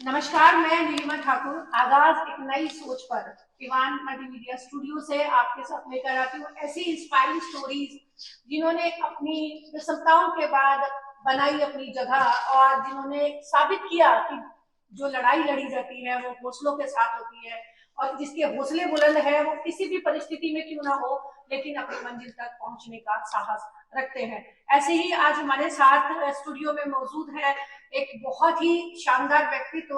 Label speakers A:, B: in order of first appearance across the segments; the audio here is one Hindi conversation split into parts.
A: नमस्कार, मैं नीलिमा ठाकुर आगाज एक नई सोच पर इवान मल्टीमीडिया स्टूडियो से आपके साथ लेकर आती हूँ ऐसी इंस्पायरिंग स्टोरीज जिन्होंने अपनी विषमताओं के बाद बनाई अपनी जगह और जिन्होंने साबित किया कि जो लड़ाई लड़ी जाती है वो हौसलों के साथ होती है और जिसके हौसले बुलंद है वो किसी भी परिस्थिति में क्यों ना हो लेकिन अपनी मंजिल तक पहुंचने का साहस रखते हैं। ऐसे ही आज हमारे साथ स्टूडियो में मौजूद है एक बहुत ही शानदार व्यक्तित्व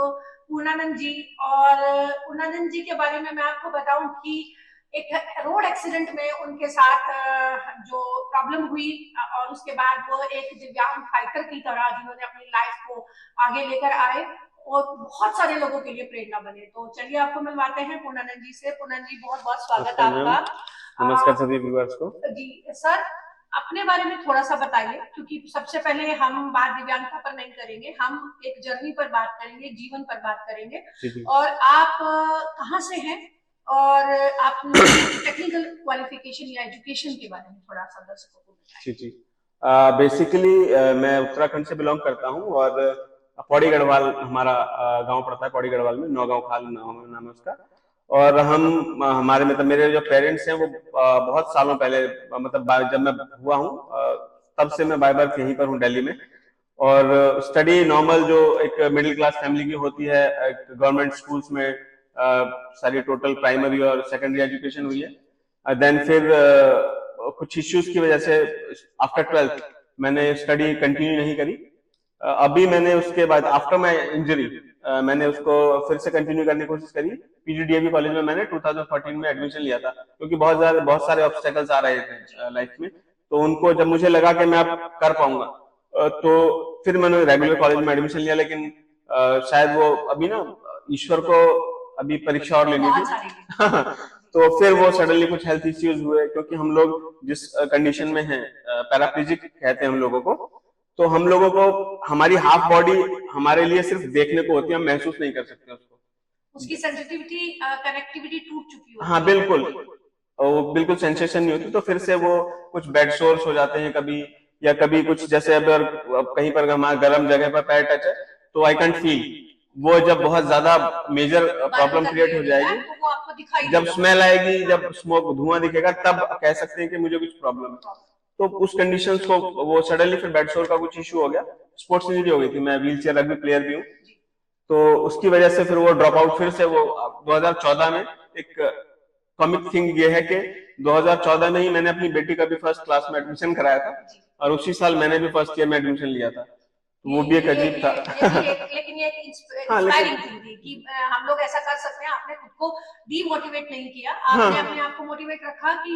A: पूर्णानंद जी। और पूर्णानंद जी के बारे में मैं आपको बताऊं कि एक रोड एक्सीडेंट में उनके साथ जो प्रॉब्लम हुई और उसके बाद वो एक दिव्यांग फाइटर की तरह जिन्होंने अपनी लाइफ को आगे लेकर आए और बहुत सारे लोगों के लिए प्रेरणा बने। तो चलिए आपको मिलवाते हैं पूर्णानंद जी से। पूर्णानंद जी बहुत बहुत स्वागत है आपका।
B: नमस्कार सभी व्यूअर्स को।
A: जी सर, अपने बारे में थोड़ा सा बताइए क्योंकि सबसे पहले हम बात दिव्यांगता पर नहीं करेंगे, हम एक जर्नी पर बात करेंगे, जीवन पर बात करेंगे।
B: जी
A: और आप कहाँ से हैं और आप टेक्निकल क्वालिफिकेशन या एजुकेशन के बारे में थोड़ा सा दर्शकों को बताइए।
B: जी बेसिकली मैं उत्तराखंड से बिलोंग करता हूँ और पौड़ी गढ़वाल हमारा गांव पड़ता है। पौड़ी गढ़वाल में नौगांव खाल नाम है उसका। और हम हमारे मतलब मेरे जो पेरेंट्स हैं वो बहुत सालों पहले मतलब जब मैं हुआ हूँ तब से मैं बाय बर्थ यहीं पर हूँ दिल्ली में। और स्टडी नॉर्मल जो एक मिडिल क्लास फैमिली की होती है गवर्नमेंट स्कूल्स में सारी टोटल प्राइमरी और सेकेंडरी एजुकेशन हुई है। देन फिर कुछ इश्यूज की वजह से आफ्टर 12th मैंने स्टडी कंटिन्यू नहीं करी। अभी मैंने उसके बाद आफ्टर माय इंजरी मैंने उसको फिर से कंटिन्यू करने की कोशिश करी। पीजीडीएवी कॉलेज में मैंने 2014 में एडमिशन लिया था क्योंकि बहुत सारे ऑब्स्टेकल्स आ रहे थे लाइफ में। तो उनको जब मुझे लगा कि मैं अब कर पाऊंगा तो फिर मैंने रेगुलर कॉलेज में एडमिशन लिया। लेकिन शायद वो अभी ना ईश्वर को अभी परीक्षा और लेनी थी तो फिर वो सडनली कुछ हेल्थ इश्यूज हुए क्योंकि हम लोग जिस कंडीशन में हैं पैराप्लेजिक कहते हैं हम लोगों को। तो हम लोगों को हमारी हाफ बॉडी हमारे लिए सिर्फ देखने को होती है, हम महसूस नहीं कर सकते उसको।
A: उसकी सेंसिटिविटी कनेक्टिविटी टूट चुकी होती है।
B: हाँ बिल्कुल, वो बिल्कुल सेंसेशन नहीं होती। तो फिर से वो कुछ बेड सोर्स हो जाते हैं कभी, या कभी कुछ जैसे अगर कहीं पर हमारा गर्म जगह पर पैर टच है तो आई कैंट फील। वो जब बहुत ज्यादा मेजर प्रॉब्लम क्रिएट हो जाएगी,
A: तो वो आपको दिखाई
B: जब
A: देगा।
B: स्मेल आएगी, जब स्मोक धुआं दिखेगा, तब कह सकते हैं कि मुझे कुछ प्रॉब्लम है। तो उस कंडीशंस को वो सडनली फिर बेड सोर का कुछ इशू हो गया। स्पोर्ट्स इंजरी हो गई थी, मैं व्हील चेयर रग्बी प्लेयर भी हूँ। तो उसकी वजह से फिर वो ड्रॉप आउट फिर से वो 2014 में एक कॉमिक थिंग ये है कि 2014 में ही मैंने अपनी बेटी का भी फर्स्ट क्लास में एडमिशन कराया था और उसी साल मैंने भी फर्स्ट ईयर में एडमिशन लिया था। तो वो भी एक अजीब था।
A: लेकिन ये
B: हाँ लेकिन
A: इंस्पायरिंग थिंग थी कि हम लोग ऐसा कर सकते हैं। आपने खुद को डीमोटिवेट नहीं किया,
B: हाँ
A: आपने अपने आप को मोटिवेट रखा कि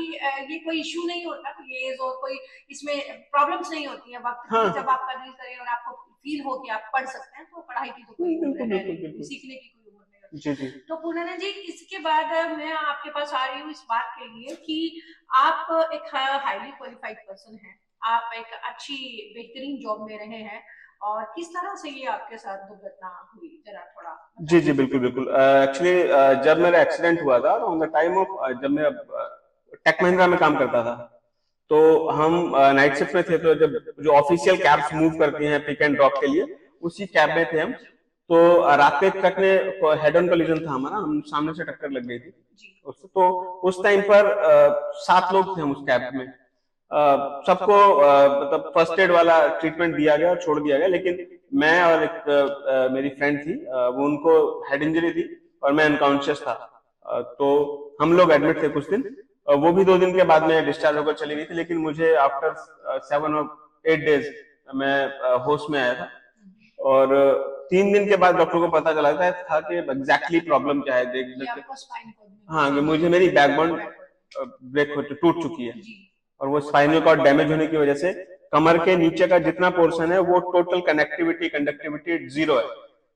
A: ये कोई इशू नहीं होता, ये और कोई इसमें प्रॉब्लम्स नहीं होती है। वक्त
B: हाँ
A: जब आप करनी करें और आपको फील हो कि आप पढ़ सकते हैं तो पढ़ाई की तो कोई उम्र
B: बिल्कुल
A: है
B: बिल्कुल
A: नहीं,
B: बिल्कुल।
A: सीखने की कोई उम्र नहीं होती।
B: जी जी
A: तो पूनम जी, इसके बाद मैं आपके पास आ रही हूँ इस बात के लिए कि आप एक हाईली क्वालिफाइड पर्सन हैं, आप एक अच्छी बेहतरीन जॉब में रहे हैं और किस तरह से ये आपके साथ दुर्घटना हुई, जरा थोड़ा
B: जी जी बिल्कुल बिल्कुल। एक्चुअली जब मेरा एक्सीडेंट हुआ था ऑन द टाइम ऑफ जब मैं टेक महिंद्रा में काम करता था तो हम नाइट शिफ्ट में थे। तो जब जो ऑफिशियल कैब्स मूव करती हैं पिक एंड ड्रॉप के लिए, उसी कैब में थे हम। तो रात में ट्रक ने हेड ऑन कोलिजन था हमारा, हम सामने से टक्कर लग गई थी उससे। तो उस टाइम पर 7 लोग थे हम उस कैब में। सबको मतलब फर्स्ट एड वाला ट्रीटमेंट दिया गया और छोड़ दिया गया। लेकिन मैं और एक मेरी फ्रेंड थी, वो उनको हेड इंजरी थी और मैं अनकॉन्शियस था। तो हम लोग एडमिट थे कुछ दिन। वो भी 2 दिन के बाद में डिस्चार्ज होकर चली गई थी। लेकिन मुझे आफ्टर 7 और 8 डेज मैं होश में आया था। और 3 दिन के बाद डॉक्टर को पता चला था कि एग्जैक्टली प्रॉब्लम क्या है। देख सकते हाँ कि मुझे मेरी बैकबोन ब्रेक हो टूट चुकी है और वो स्पाइनल कॉर्ड डैमेज होने की वजह से कमर के नीचे का जितना पोर्शन है वो टोटल कनेक्टिविटी कंडक्टिविटी जीरो है।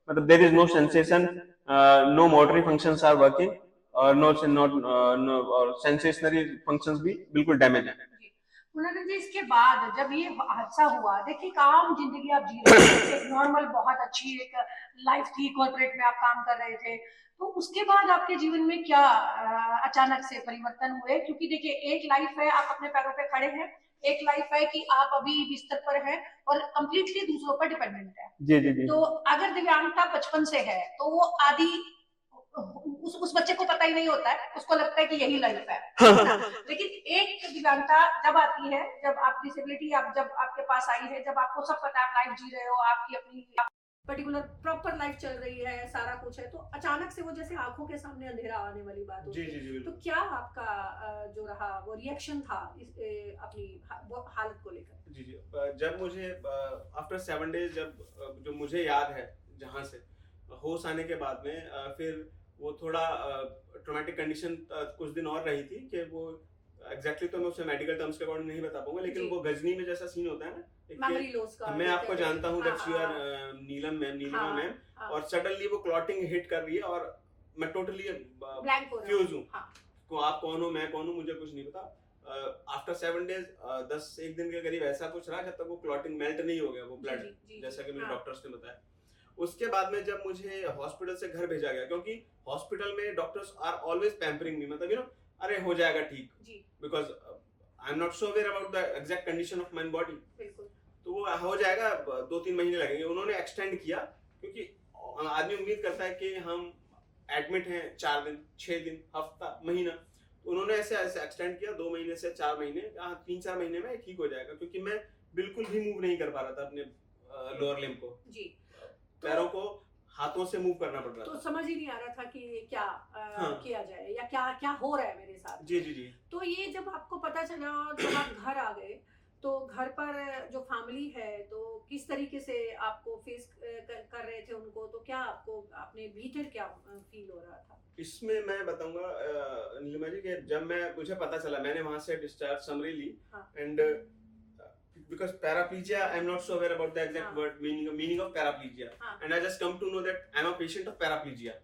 B: मतलब there is no sensation, no motory functions are working और नो और सेंसेशनरी फंक्शंस भी बिल्कुल डैमेज है।
A: पूनम जी, इसके बाद जब ये हादसा हुआ, देखिए काम जिंदगी आप जी रहे थे, एक नॉर्मल बहुत अच्छी एक लाइफ थी, कॉर्पोरेट में आप काम कर रहे थे, तो उसके बाद आपके जीवन में क्या अचानक से परिवर्तन हुए? क्योंकि देखिए एक लाइफ है, आप अपने पैरों पे खड़े हैं, एक लाइफ है कि आप अभी बिस्तर पर हैं और कंप्लीटली दूसरों पर डिपेंडेंट है।
B: जी जी जी।
A: तो अगर दिव्यांगता बचपन से है तो वो आदि उस बच्चे को पता ही नहीं होता है, उसको लगता है कि यही लाइफ है ना? लेकिन एक दिव्यांगता जब आती है, जब आप डिसेबिलिटी जब आपके पास आई है, जब आपको सब पता है, आप लाइफ जी रहे हो, आपकी अपनी पर्टिकुलर प्रॉपर लाइफ चल रही है, सारा कुछ है, तो अचानक से वो जैसे आंखों के सामने अंधेरा आने वाली बात होती है। तो क्या आपका जो रहा वो रिएक्शन था अपनी वो हालत को लेकर?
B: जी जी। जब मुझे आफ्टर 7 डेज, जब जो मुझे याद है जहां से होश आने के बाद में फिर वो थोड़ा ट्रॉमेटिक कंडीशन कुछ दिन और रही थी कि वो एग्जैक्टली तो मैं उसे मेडिकल टर्म्स के अकॉर्डिंग नहीं बता पाऊंगा, लेकिन वो गजनी में जैसा सीन होता है ना,
A: मेमोरी लॉस का,
B: मैं आपको जानता हूँ that you are Neelima ma'am, और सडनली वो क्लॉटिंग हिट कर रही है और मैं टोटली फ्यूज हूँ। आप कौन हो, मैं कौन हूँ, मुझे कुछ नहीं पता। आफ्टर 7 डेज 10 दिन के करीब ऐसा कुछ रहा जब तक वो क्लॉटिंग मेल्ट नहीं हो गया वो ब्लड, जैसा कि मुझे डॉक्टर्स ने बताया। उसके बाद में जब मुझे हॉस्पिटल से घर भेजा गया, क्योंकि हॉस्पिटल में डॉक्टर्स आर ऑलवेज पैम्परिंग मी, मतलब यू नो अरे हो जाएगा ठीक, because I am not so aware about the exact condition of my body, तो वो हो जाएगा, 2-3 महीने लगेंगे। उन्होंने एक्सटेंड किया, क्योंकि आदमी उम्मीद करता है कि हम एडमिट हैं 4 दिन, 6 दिन, हफ्ता, महीना, तो उन्होंने ऐसे एक्सटेंड किया 2 महीने से 4 महीने, 3-4 महीने में ठीक हो जाएगा, क्योंकि मैं बिल्कुल भी मूव नहीं कर पा रहा था अपने लोअर लिम्ब को, पैरों को हाथों से मूव करना पड़ रहा था।
A: तो समझ ही नहीं आ रहा था कि क्या किया जाए या क्या हो रहा है मेरे साथ।
B: जी जी जी।
A: तो ये जब आपको पता चला और जब आप घर आ गए, तो घर पर जो फैमिली है तो किस तरीके से आपको फेस कर रहे थे उनको, तो क्या आपको अपने भीतर क्या फील हो रहा था?
B: इसमें मैं बताऊंगा नीलिमा जी कि जब मुझे पता चला, मैंने वहां से डिस्चार्ज समरी ली, and because paraplegia, I'm not so aware about the exact word meaning of paraplegia, and I just come to know that I'm a patient of paraplegia.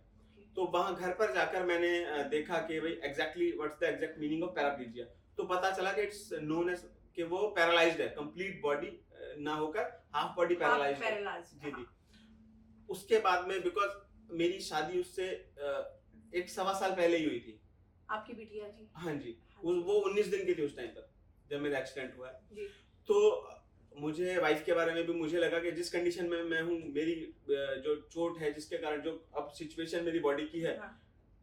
B: तो वहां घर पर जाकर मैंने देखा कि भाई exactly what's the exact meaning of paraplegia, तो पता चला कि it's known as कि वो पैरालाइज्ड है, कंप्लीट बॉडी ना होकर हाफ बॉडी पैरालाइज्ड है। जी जी। उसके बाद में बिकॉज मेरी शादी उससे 1-1.25 साल पहले ही हुई थी,
A: आपकी बिटिया जी।
B: हाँ जी, वो 19 दिन की थी उस टाइम पर जब मेरा एक्सीडेंट हुआ है। तो मुझे वाइफ के बारे में भी मुझे लगा कि जिस कंडीशन में मैं हूँ, मेरी जो चोट है जिसके कारण जो अब सिचुएशन मेरी बॉडी की है,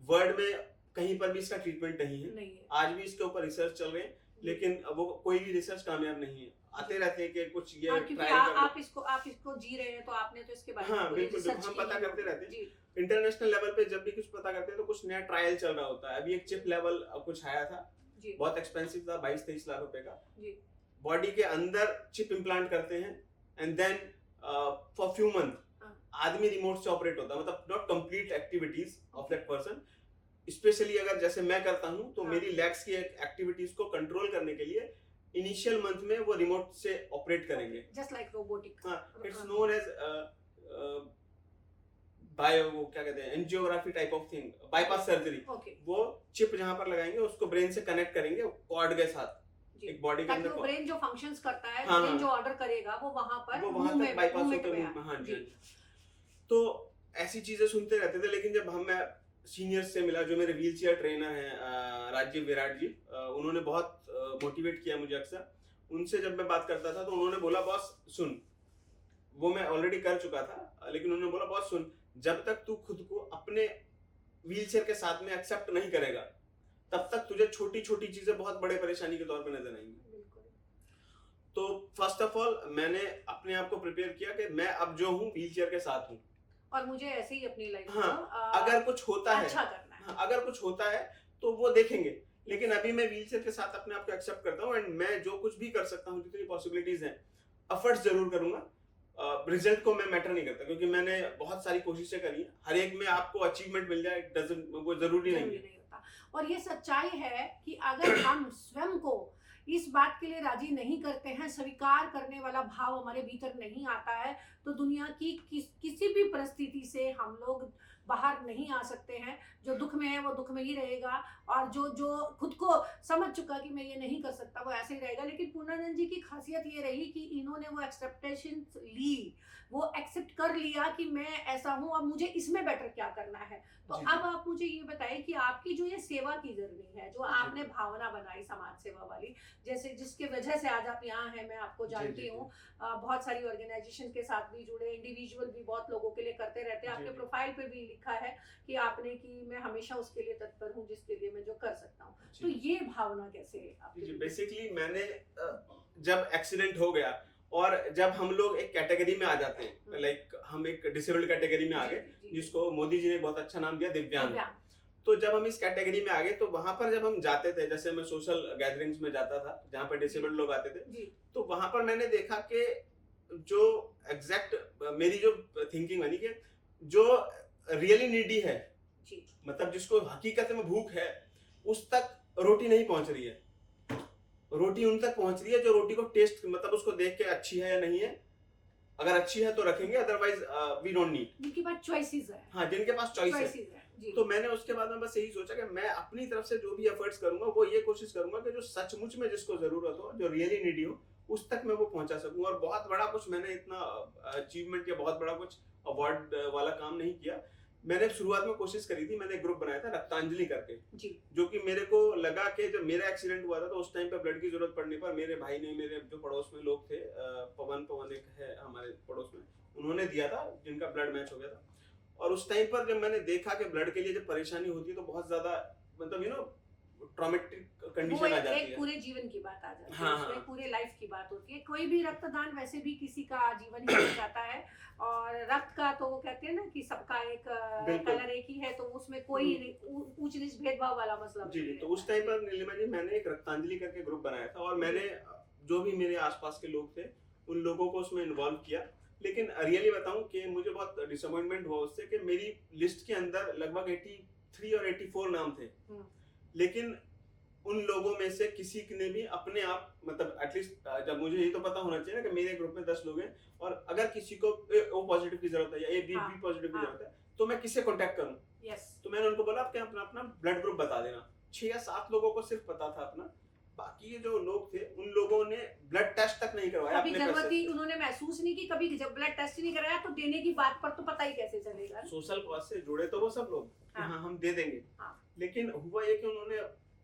B: वर्ल्ड में कहीं पर भी इसका ट्रीटमेंट नहीं है। आज भी इसके ऊपर रिसर्च चल रहे हैं, लेकिन वो कोई भी रिसर्च कामयाब नहीं है। आते रहते हैं कि कुछ ये
A: आप इसको जी रहे हैं, तो आपने तो इसके बारे में
B: हाँ बिल्कुल हम पता करते रहते हैं। इंटरनेशनल लेवल पे जब भी कुछ पता करते हैं तो कुछ नया ट्रायल चल रहा होता है। अभी एक चिप लेवल कुछ आया था, बहुत एक्सपेंसिव था, 22-23 लाख रुपए का। बॉडी के अंदर चिप इम्प्लांट करते हैं, and then for few month आदमी रिमोट से ऑपरेट होता है, मतलब not complete activities of that person. Specially अगर जैसे मैं करता हूं, तो मेरी लेग्स की एक्टिविटीज को कंट्रोल करने के लिए इनिशियल मंथ में वो रिमोट से ऑपरेट करेंगे,
A: just like robotic.
B: It's known as bio, वो क्या कहते हैं, angiography type of thing, bypass surgery. वो चिप जहां पर लगाएंगे उसको ब्रेन से कनेक्ट करेंगे कॉर्ड के साथ, एक बॉडी के अंदर
A: ब्रेन जो फंक्शंस करता है, ब्रेन जो ऑर्डर करेगा वो वहां तक
B: बाईपास होते हैं। हाँ जी। तो ऐसी चीजें सुनते रहते थे, लेकिन जब मैं सीनियर्स से मिला, जो मेरे व्हील चेयर ट्रेनर हैं राजीव विराट जी, उन्होंने बहुत मोटिवेट किया मुझे अक्सर। उनसे जब मैं बात करता था तो उन्होंने बोला, बॉस सुन, वो मैं ऑलरेडी कर चुका था, लेकिन उन्होंने बोला, बॉस सुन, जब तक तू खुद को अपने व्हील चेयर के साथ में एक्सेप्ट नहीं करेगा, तब तक तुझे छोटी छोटी चीजें बहुत बड़े परेशानी के तौर पे नजर आएंगी। तो फर्स्ट ऑफ ऑल मैंने अपने आप को प्रिपेयर किया कि मैं अब जो हूँ व्हील चेयर के साथ हूँ,
A: और मुझे ऐसे ही अपनी लाइफ
B: अगर कुछ होता है,
A: अच्छा करना है।
B: अगर कुछ होता है तो वो देखेंगे, लेकिन अभी मैं व्हील चेयर के साथ अपने आप को एक्सेप्ट करता हूँ, एंड मैं जो कुछ भी कर सकता हूँ, जितनी पॉसिबिलिटीज हैं, एफर्ट्स जरूर करूंगा। रिजल्ट को मैं मैटर नहीं करता, क्योंकि मैंने बहुत सारी कोशिशें करी हैं। हर एक में आपको अचीवमेंट मिल जाए वो जरूरी नहीं है।
A: और ये सच्चाई है कि अगर हम स्वयं को इस बात के लिए राजी नहीं करते हैं, स्वीकार करने वाला भाव हमारे भीतर नहीं आता है, तो दुनिया की किसी भी परिस्थिति से हम लोग बाहर नहीं आ सकते हैं। जो दुख में है वो दुख में ही रहेगा, और जो जो खुद को समझ चुका कि मैं ये नहीं कर सकता वो ऐसे ही रहेगा। लेकिन पूर्णानंद जी की खासियत ये रही कि इन्होंने वो एक्सेप्टेशन ली, वो एक्सेप्ट कर लिया कि मैं ऐसा हूँ, अब मुझे इसमें बेटर क्या करना है। तो
B: जी,
A: अब आप मुझे ये बताइए कि आपकी जो ये सेवा की जर्नी है, जो आपने भावना बनाई समाज सेवा वाली, जैसे जिसके वजह से आज आप यहाँ हैं, मैं आपको
B: जी,
A: जानती
B: जी,
A: हूँ, बहुत सारी ऑर्गेनाइजेशन के साथ भी जुड़े, इंडिविजुअल भी बहुत लोगों के लिए करते रहते हैं।
B: जी,
A: आपके
B: जी,
A: प्रोफाइल पे भी लिखा है कि आपने कि मैं हमेशा उसके लिए तत्पर हूँ जिसके लिए मैं जो कर सकता हूँ। तो
B: जी,
A: ये भावना कैसे आपके
B: जी,
A: लिए?
B: बेसिकली मैंने जब एक्सीडेंट हो गया और जब हम लोग एक कैटेगरी में आ जाते हैं, लाइक हम एक डिसेबल्ड कैटेगरी में आ
A: जी,
B: गए,
A: जी, जी।
B: जिसको मोदी जी ने बहुत अच्छा नाम दिया, दिव्यांग।
A: दिव्यांग।
B: तो जब हम इस कैटेगरी में आ गए तो वहां पर जब हम जाते थे, जैसे मैं सोशल गैदरिंग्स में जाता था जहां पर डिसेबल्ड लोग आते थे,
A: जी,
B: तो वहां पर मैंने देखा कि जो एग्जैक्ट मेरी जो थिंकिंग बनी कि जो रियली नीडी है,
A: जी।
B: मतलब जिसको हकीकत में भूख है, उस तक रोटी नहीं पहुंच रही है। रोटी उन तक पहुंच रही है जो रोटी को टेस्ट, मतलब उसको देख के अच्छी है या नहीं है, अगर अच्छी है तो रखेंगे, अदरवाइज वी डोंट नीड।
A: जिनके पास चॉइसेस है।
B: हाँ, जिनके पास चॉइस है।
A: चॉइसेस है। जी।
B: तो मैंने उसके बाद में बस यही सोचा कि मैं अपनी तरफ से जो भी एफर्ट्स करूंगा वो ये कोशिश करूंगा कि जो सचमुच में जिसको जरूरत हो, जो रियली नीडी हो, उस तक मैं वो पहुंचा सकूं। और बहुत बड़ा कुछ मैंने इतना अचीवमेंट या बहुत बड़ा कुछ अवार्ड वाला काम नहीं किया। मैंने शुरुआत में कोशिश करी थी, मैंने एक ग्रुप बनाया था रक्तांजलि करके,
A: जी।
B: जो कि मेरे को लगा कि जब मेरा एक्सीडेंट हुआ था तो उस टाइम पे ब्लड की जरूरत पड़ने पर मेरे भाई ने, मेरे जो पड़ोस में लोग थे, पवन एक है हमारे पड़ोस में, उन्होंने दिया था, जिनका ब्लड मैच हो गया था। और उस टाइम पर जब मैंने देखा कि ब्लड के लिए जब परेशानी होती है तो बहुत ज्यादा, मतलब ट्रॉमेटिक
A: वो
B: कंडीशन आ जाती
A: एक
B: है।
A: पूरे जीवन की बात आ जाती है,
B: हाँ,
A: उसमें
B: हाँ।
A: पूरे लाइफ की बात होती है। कोई भी रक्तदान वैसे भी किसी का जीवन ही बन जाता है, और रक्त का तो वो कहते हैं ना कि सबका एक
B: बिल्कुल।
A: कलर एक ही है, तो उसमें कोई ऊंच नीच भेदभाव वाला मसला
B: जी,
A: नहीं
B: जी। तो
A: रहता
B: उस टाइम पर नीलिमा जी मैंने एक रक्तांजलि करके ग्रुप बनाया था और मैंने जो भी मेरे आसपास के लोग थे उन लोगों को उसमें इन्वॉल्व किया। लेकिन रियली बताऊं कि मुझे बहुत डिसअपॉइंटमेंट हुआ उससे कि मेरी लिस्ट के अंदर लगभग 83 और 84 नाम थे। लेकिन उन लोगों में से किसी ने भी अपने आप, मतलब एटलीस्ट जब मुझे ये तो पता होना चाहिए ना कि मेरे ग्रुप में 10 लोग हैं और अगर किसी को ओ पॉजिटिव की जरूरत है या ए बी पॉजिटिव की जरूरत है तो मैं किससे कांटेक्ट करूं।
A: यस।
B: तो मैंने उनको बोला आप अपना अपना ब्लड ग्रुप बता देना। 6 या 7 लोगों को सिर्फ पता था अपना, बाकी ये जो लोग थे उन लोगों ने ब्लड टेस्ट तक नहीं करवाया
A: कभी
B: अपने
A: जरूरत
B: पैसे
A: ही उन्होंने महसूस नहीं की, कभी जब ब्लड टेस्ट ही नहीं कराया तो देने की बात पर तो पता ही कैसे चलेगा।
B: सोशल कॉज से जुड़े तो वो सब लोग कि
A: हाँ।
B: हाँ हम दे देंगे।
A: हाँ।
B: लेकिन हुआ ये कि उन्होंने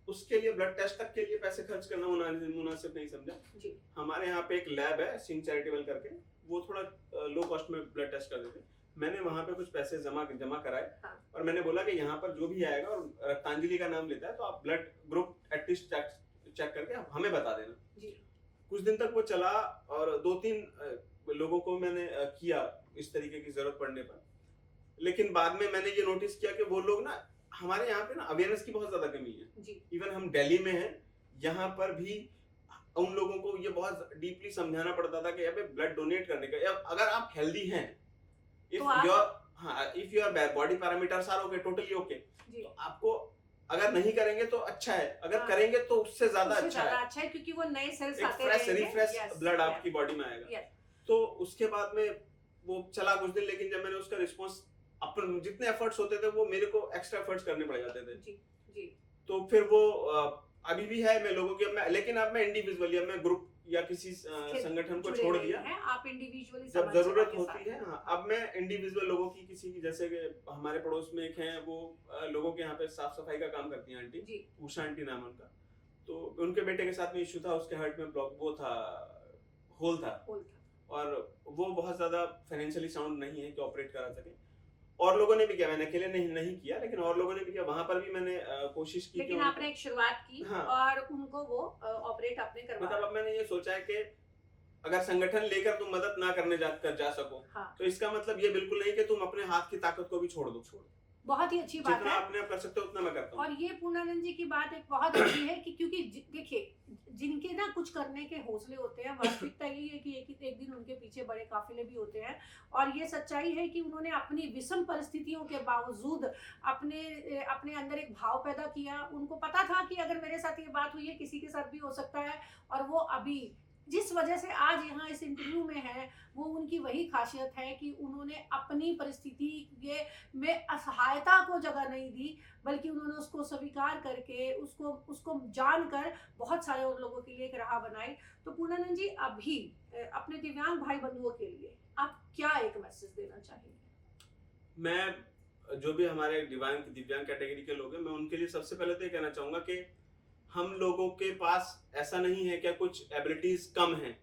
B: उसके लिए, ब्लड टेस्ट तक के लिए पैसे खर्च करना मुनासिब नहीं समझा।
A: जी।
B: हमारे यहाँ पे एक लैब है सिंह चैरिटेबल करके, वो थोड़ा लो कॉस्ट में ब्लड टेस्ट कर देते। मैंने वहां पे कुछ पैसे जमा कराए।
A: हाँ।
B: और मैंने बोला कि यहाँ पर जो भी आएगा और रक्तांजलि का नाम लेता है तो आप ब्लड ग्रुप एटलीस्ट चेक करके आप हमें बता देना।
A: जी।
B: कुछ दिन तक वो चला और 2-3 लोगों को मैंने किया इस तरीके की जरूरत पड़ने पर। लेकिन बाद में मैंने ये नोटिस किया कि वो लोग ना, हमारे यहाँ पे ना अवेयरनेस की बहुत ज्यादा कमी है।
A: जी।
B: इवन हम दिल्ली में हैं, यहाँ पर भी उन लोगों को ये बहुत डीपली समझाना पड़ता था कि अबे ब्लड डोनेट करने का, या अगर आप हेल्दी हैं, if your body parameters are okay, totally okay, तो आपको अगर नहीं करेंगे तो अच्छा है, अगर करेंगे तो उससे ज्यादा अच्छा है,
A: क्योंकि वो नए सेल्स आते
B: रहेंगे, रिफ्रेश ब्लड आपकी बॉडी में आएगा। तो उसके बाद में वो चला कुछ दिन, लेकिन जब मैंने उसका रिस्पॉन्स, अपन जितने एफर्ट्स होते थे वो मेरे को एक्स्ट्रा एफर्ट्स करने पड़ जाते थे।
A: जी। जी।
B: तो फिर वो अभी भी है, मैं लोगों की, लेकिन अब मैं इंडिविजुअली, अब मैं ग्रुप या किसी संगठन को छोड़ दिया
A: है, आप इंडिविजुअली
B: जब जरूरत होती है। हाँ, अब मैं इंडिविजुअल लोगों की, किसी की, जैसे कि हमारे पड़ोस में एक हैं, वो लोगों के यहाँ पे साफ सफाई का काम करती हैं आंटी, उषा आंटी नाम उनका। तो उनके बेटे के साथ में इश्यू था, उसके हार्ट में ब्लॉक, वो था, होल था, और वो बहुत ज्यादा फाइनेंशियली साउंड नहीं है कि ऑपरेट करा सके। और लोगों ने भी किया, मैंने अकेले नहीं किया, लेकिन और लोगों ने भी किया, वहां पर भी मैंने कोशिश की।
A: लेकिन आपने एक शुरुआत की। हाँ। और उनको वो ऑपरेट आपने करवाया।
B: मतलब अब मैंने ये सोचा है कि अगर संगठन लेकर तुम मदद ना करने जा सको, हाँ। तो इसका मतलब ये बिल्कुल नहीं कि तुम अपने हाथ की ताकत को भी छोड़ दो।
A: बहुत ही अच्छी बात है,
B: जितना अपने आप कर सकते हो उतना मैं करता हूँ।
A: और ये पूर्णानंद जी की बात एक बहुत अच्छी है कि क्योंकि देखिए, जिनके ना कुछ करने के हौसले होते हैं, वास्तविकता यही है कि एक दिन उनके पीछे बड़े काफिले भी होते हैं। और ये सच्चाई है कि उन्होंने अपनी विषम परिस्थितियों के बावजूद अपने अंदर एक भाव पैदा किया। उनको पता था कि अगर मेरे साथ ये बात हुई है, किसी के साथ भी हो सकता है, और वो अभी जिस वजह से आज यहाँ इस इंटरव्यू में है, वो उनकी वही खासियत है कि उन्होंने अपनी परिस्थिति में असहायता को जगह नहीं दी, बल्कि उन्होंने उसको स्वीकार करके उसको जानकर बहुत सारे और लोगों के लिए एक राह बनाई। तो पूर्णानंद जी, अभी अपने दिव्यांग भाई बंधुओं के लिए आप क्या एक मैसेज देना चाहेंगे?
B: मैं जो भी हमारे दिव्यांग कैटेगरी के लोग हैं, मैं उनके लिए सबसे पहले तो ये कहना चाहूंगा कि हम लोगों के पास ऐसा नहीं है कि कुछ एबिलिटीज कम हैं,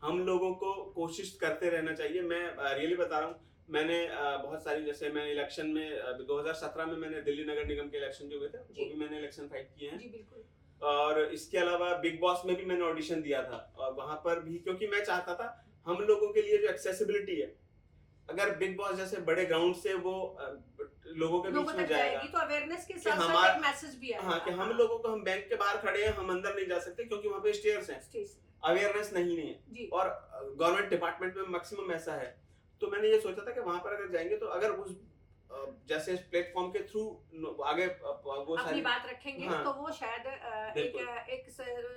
B: हम लोगों को कोशिश करते रहना चाहिए। मैं रियली बता रहा हूँ, मैंने बहुत सारी, जैसे मैं इलेक्शन में 2017 में मैंने दिल्ली नगर निगम के इलेक्शन जो हुए थे वो भी मैंने इलेक्शन फाइट किए हैं।
A: जी बिल्कुल।
B: और इसके अलावा बिग बॉस में भी मैंने ऑडिशन दिया था, और वहां पर भी क्योंकि मैं चाहता था हम लोगों के लिए जो एक्सेसिबिलिटी है, अगर बिग बॉस जैसे बड़े ग्राउंड से वो लोगों के बीच में जाएगा
A: तो अवेयरनेस के साथ साथ एक मैसेज भी आएगा।
B: हाँ, कि हम लोगों को, हम बैंक के बाहर खड़े हैं, हम अंदर नहीं जा सकते क्योंकि वहां पे स्टेयर्स हैं, अवेयरनेस नहीं है। और गवर्नमेंट डिपार्टमेंट में मैक्सिमम ऐसा है। तो मैंने ये सोचा था कि वहां पर अगर जाएंगे तो अगर उस जैसे प्लेटफॉर्म के थ्रू आगे वो
A: अपनी बात रखेंगे, हाँ, तो वो शायद एक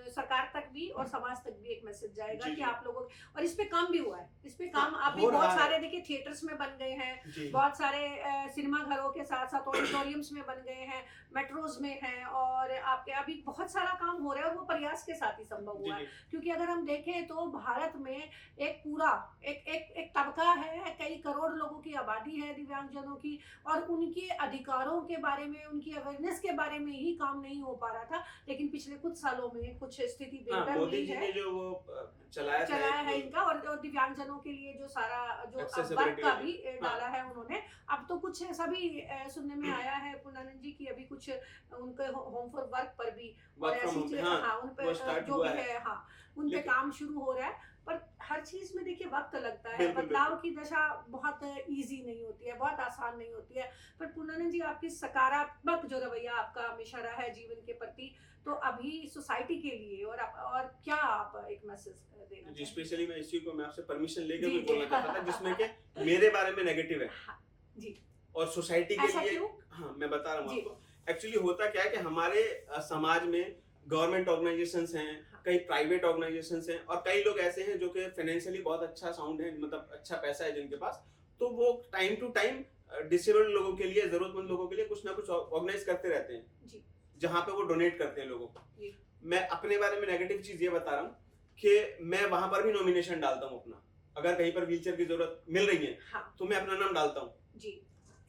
A: सरकार तक भी और समाज तक भी एक मैसेज जाएगा कि आप लोगों, और इस पे काम भी हुआ है, इस पे काम अभी बहुत सारे देखिए थिएटर्स में बन गए हैं, बहुत सारे सिनेमा घरों के साथ साथ ऑडिटोरियम्स में बन गए हैं, मेट्रोज में हैं, और आपके अभी बहुत सारा काम हो रहा है, और वो प्रयास के साथ ही संभव हुआ है। क्योंकि अगर हम देखें तो भारत में एक पूरा एक तबका है, कई करोड़ लोगों की आबादी है दिव्यांगजनों की, और उनके अधिकारों के बारे में, उनकी अवेयरनेस के बारे में ही काम नहीं हो पा रहा था। लेकिन पिछले कुछ सालों में कुछ स्थिति बेहतर हुई है, जो वो चलाया है इनका, और दिव्यांगजनों के लिए जो सारा जो वर्क का भी डाला है उन्होंने। अब तो कुछ ऐसा भी सुनने में आया है पूर्णानंद जी की, अभी कुछ उनके होम फॉर वर्क पर भी और ऐसी चीजें, हाँ, उन पे जो भी है, हाँ, उन पे काम शुरू हो रहा है। पर हर चीज में देखिए वक्त लगता है, बदलाव की दशा बहुत इजी नहीं होती है, बहुत आसान नहीं होती है। पर पूर्णानंद जी, आपकी सकारात्मक जो रवैया आपका हमेशा रहा है जीवन के प्रति, तो अभी सोसाइटी के लिए और क्या आप एक मैसेज देना
B: जी? स्पेशली मैं इसी को, मैं आपसे परमिशन लेकर भी बोलना चाहता था, जिसमें कि मेरे बारे में नेगेटिव है, हाँ, जी, और सोसाइटी के लिए, हाँ, मैं बता रहा हूँ आपको। एक्चुअली होता क्या है कि हमारे समाज में गवर्नमेंट ऑर्गेनाइजेशंस हैं, कई प्राइवेट ऑर्गेनाइजेशंस हैं, और कई लोग ऐसे हैं जो कि फाइनेंशियली बहुत अच्छा साउंड है, मतलब अच्छा पैसा है जिनके पास, तो वो टाइम टू टाइम डिसेबल्ड लोगों के लिए, जरूरतमंद लोगों के लिए कुछ ना कुछ ऑर्गेनाइज करते रहते हैं, जहां पे वो डोनेट करते हैं लोगों को। मैं अपने बारे में नेगेटिव चीज ये बता रहा हूँ कि मैं वहां पर भी नॉमिनेशन डालता हूँ अपना, अगर कहीं पर व्हीलचेयर की जरूरत मिल रही है, हाँ, तो मैं अपना नाम डालता हूँ,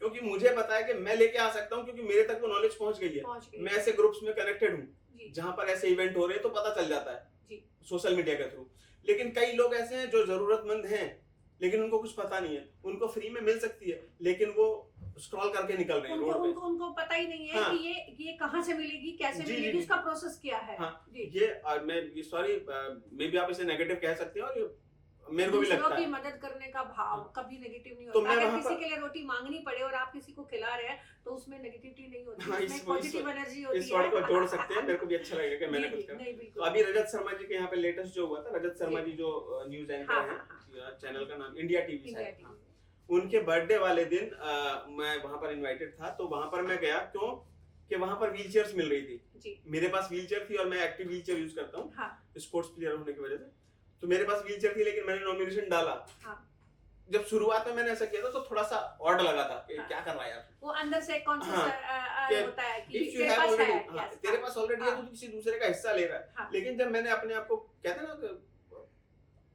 B: क्योंकि मुझे पता है कि मैं लेके आ सकता हूँ, क्योंकि मेरे तक वो नॉलेज पहुंच गई है। मैं ऐसे ग्रुप्स में कनेक्टेड हूँ जहां पर ऐसे इवेंट हो रहे हैं, तो पता चल जाता है सोशल मीडिया के थ्रू। लेकिन कई लोग ऐसे हैं जो जरूरतमंद हैं, लेकिन उनको कुछ पता नहीं है, उनको फ्री में मिल सकती है, लेकिन वो स्क्रॉल करके निकल रहे हैं रोड पे,
A: उनको पता ही नहीं है, हाँ, कि ये कहाँ से मिलेगी, कैसे मिलेगी, उसका प्रोसेस क्या है। हाँ,
B: ये सॉरी, मे बी आप इसे नेगेटिव कह सकते हैं, और मेरे को भी लगता है
A: की मदद करने का भाव कभी नेगेटिव नहीं होता। तो अगर किसी के लिए रोटी मांगनी पड़े और आप किसी को खिला रहे हैं, तो उसमें नेगेटिविटी नहीं होती,
B: हाँ,
A: उसमें पॉजिटिव एनर्जी होती है।
B: इस वर्ड को जोड़ सकते हैं, मेरे को भी अच्छा लगेगा कि मैंने कुछ कहा। तो अभी रजत शर्मा जी के यहाँ पे लेटेस्ट जो हुआ था, रजत शर्मा जी जो न्यूज एंकर हैं, चैनल का नाम इंडिया टीवी है, उनके बर्थडे वाले दिन मैं वहां पर इन्वाइटेड था। तो वहां पर मैं गया, क्यों कि वहां पर व्हीलचेयर्स मिल रही थी, मेरे पास व्हीलचेयर थी और मैं एक्टिव व्हीलचेयर यूज करता हूँ स्पोर्ट्स प्लेयर होने की वजह से, तो मेरे पास व्हीलचेयर थी, लेकिन मैंने नॉमिनेशन डाला। हाँ। जब शुरुआत में मैंने ऐसा किया था तो थोड़ा सा ऑड लगा था कि क्या कर रहा है यार,
A: वो अंदर से कॉन्शियस होता है कि
B: तेरे पास ऑलरेडी है, तो किसी दूसरे का हिस्सा ले रहा है। हाँ। लेकिन जब मैंने अपने आप को, कहते हैं ना,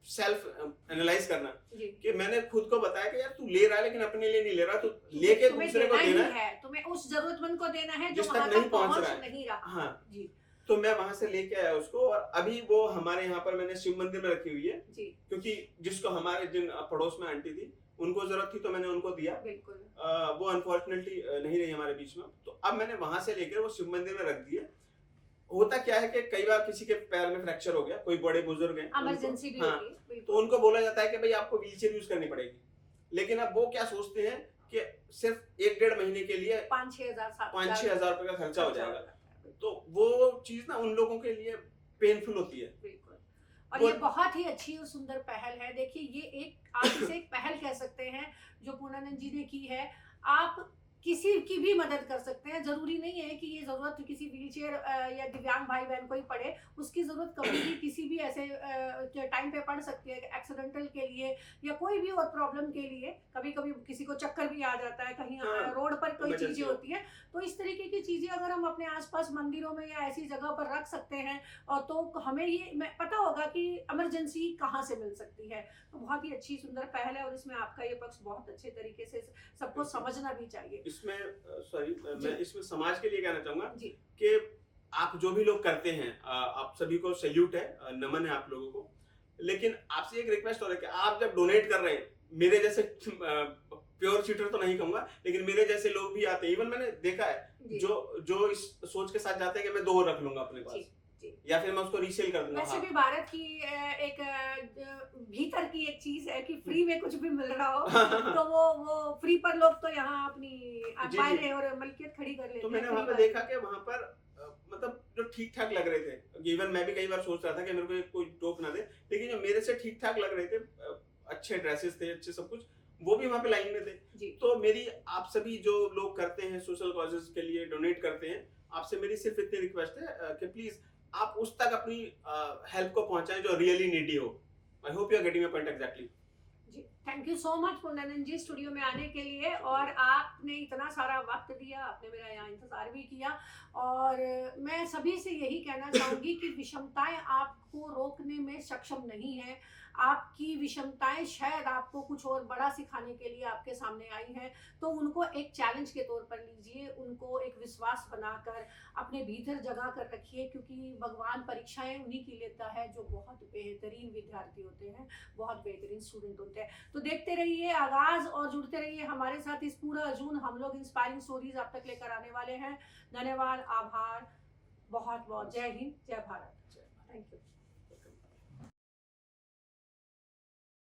B: सेल्फ एनालाइज करना, कि मैंने खुद को बताया कि यार तू ले रहा है, लेकिन अपने लिए नहीं ले रहा, तू लेके दूसरे को देना है, तुम्हें उस जरूरतमंद को देना है जो वहां तक पहुंच नहीं रहा। हाँ जी। तो मैं वहां से लेके आया उसको, और अभी वो हमारे यहाँ पर मैंने शिव मंदिर में रखी हुई है, क्योंकि जिसको हमारे जिन पड़ोस में आंटी थी उनको जरूरत थी, तो मैंने उनको दिया। बिल्कुल। वो अनफॉर्चुनेटली नहीं रही हमारे बीच में, तो अब मैंने वहां से लेकर वो शिव मंदिर में रख दिया। होता क्या है कि कई बार किसी के पैर में फ्रैक्चर हो गया, कोई बड़े बुजुर्ग हैं,
A: इमरजेंसी भी होती है,
B: तो उनको बोला जाता है कि भाई आपको व्हीलचेयर यूज करनी पड़ेगी। लेकिन अब वो क्या सोचते हैं कि सिर्फ 1-1.5 महीने के लिए 5-6 हजार रुपए का खर्चा हो जाएगा, तो वो चीज ना उन लोगों के लिए पेनफुल होती है।
A: बिल्कुल। और ये बहुत ही अच्छी और सुंदर पहल है। देखिए, ये एक, आप इसे एक पहल कह सकते हैं जो पूर्णानंद जी ने की है। आप किसी की भी मदद कर सकते हैं। जरूरी नहीं है कि ये जरूरत किसी व्हीलचेयर या दिव्यांग भाई बहन को ही पड़े, उसकी जरूरत कभी भी किसी भी ऐसे टाइम पे पड़ सकती है, एक्सीडेंटल के लिए या कोई भी और प्रॉब्लम के लिए। कभी कभी किसी को चक्कर भी आ जाता है, कहीं रोड पर कोई चीजें होती है, तो इस तरीके की चीजें अगर हम अपने आसपास मंदिरों में या ऐसी जगह पर रख सकते हैं और तो हमें ये पता होगा कि इमरजेंसी कहाँ से मिल सकती है। तो बहुत ही अच्छी सुंदर पहल है और इसमें आपका ये पक्ष बहुत अच्छे तरीके से सबको समझना भी चाहिए।
B: इसमें सॉरी मैं इसमें समाज के लिए कहना चाहूंगा
A: जी
B: कि आप जो भी लोग करते हैं आप सभी को सैल्यूट है, नमन है आप लोगों को। लेकिन आपसे एक रिक्वेस्ट हो रहा है कि आप जब डोनेट कर रहे हैं, मेरे जैसे प्योर चीटर तो नहीं कहूंगा, लेकिन मेरे जैसे लोग भी आते हैं, इवन मैंने देखा है जो इस सोच के साथ जाते हैं कि मैं 2 रख लूंगा अपने पास या फिर मैं उसको रीसेल कर दूंगा।
A: वैसे भी भारत की एक भीतर की एक चीज है कि फ्री में कुछ भी मिल रहा हो तो वो फ्री पर लोग तो यहाँ अपनी पायरे और मलकियत खड़ी कर लेते हैं।
B: तो मैंने वहां पे देखा कि वहां पर मतलब जो ठीक ठाक लग रहे थे, इवन मैं भी कई बार सोच रहा था कि मेरे को कोई टोक ना दे, लेकिन जो मेरे से ठीक ठाक लग रहे थे, अच्छे ड्रेसेस थे, अच्छे सब कुछ, वो भी वहां पे लाइन में थे। तो मेरी आप सभी जो लोग करते हैं सोशल कॉजेज के लिए डोनेट करते हैं, आपसे मेरी सिर्फ इतनी रिक्वेस्ट है कि प्लीज आप उस तक अपनी हेल्प को पहुंचाएं जो रियली नीडी हो। I hope you are getting my point exactly.
A: जी thank you so much Punyanand ji studio में आने के लिए, और आपने इतना सारा वक्त दिया, आपने मेरा यहाँ इंतजार भी किया। और मैं सभी से यही कहना चाहूंगी कि विषमताएं आपको रोकने में सक्षम नहीं है। आपकी विषमताएं शायद आपको कुछ और बड़ा सिखाने के लिए आपके सामने आई हैं, तो उनको एक चैलेंज के तौर पर लीजिए, उनको एक विश्वास बनाकर अपने भीतर जगा कर रखिए, क्योंकि भगवान परीक्षाएं उन्हीं की लेता है जो बहुत बेहतरीन विद्यार्थी होते हैं, बहुत बेहतरीन स्टूडेंट होते हैं। तो देखते रहिए आगाज और जुड़ते रहिए हमारे साथ। इस पूरा जून हम लोग इंस्पायरिंग स्टोरीज आप तक लेकर आने वाले हैं। धन्यवाद, आभार, बहुत बहुत। जय हिंद, जय भारत। Thank you.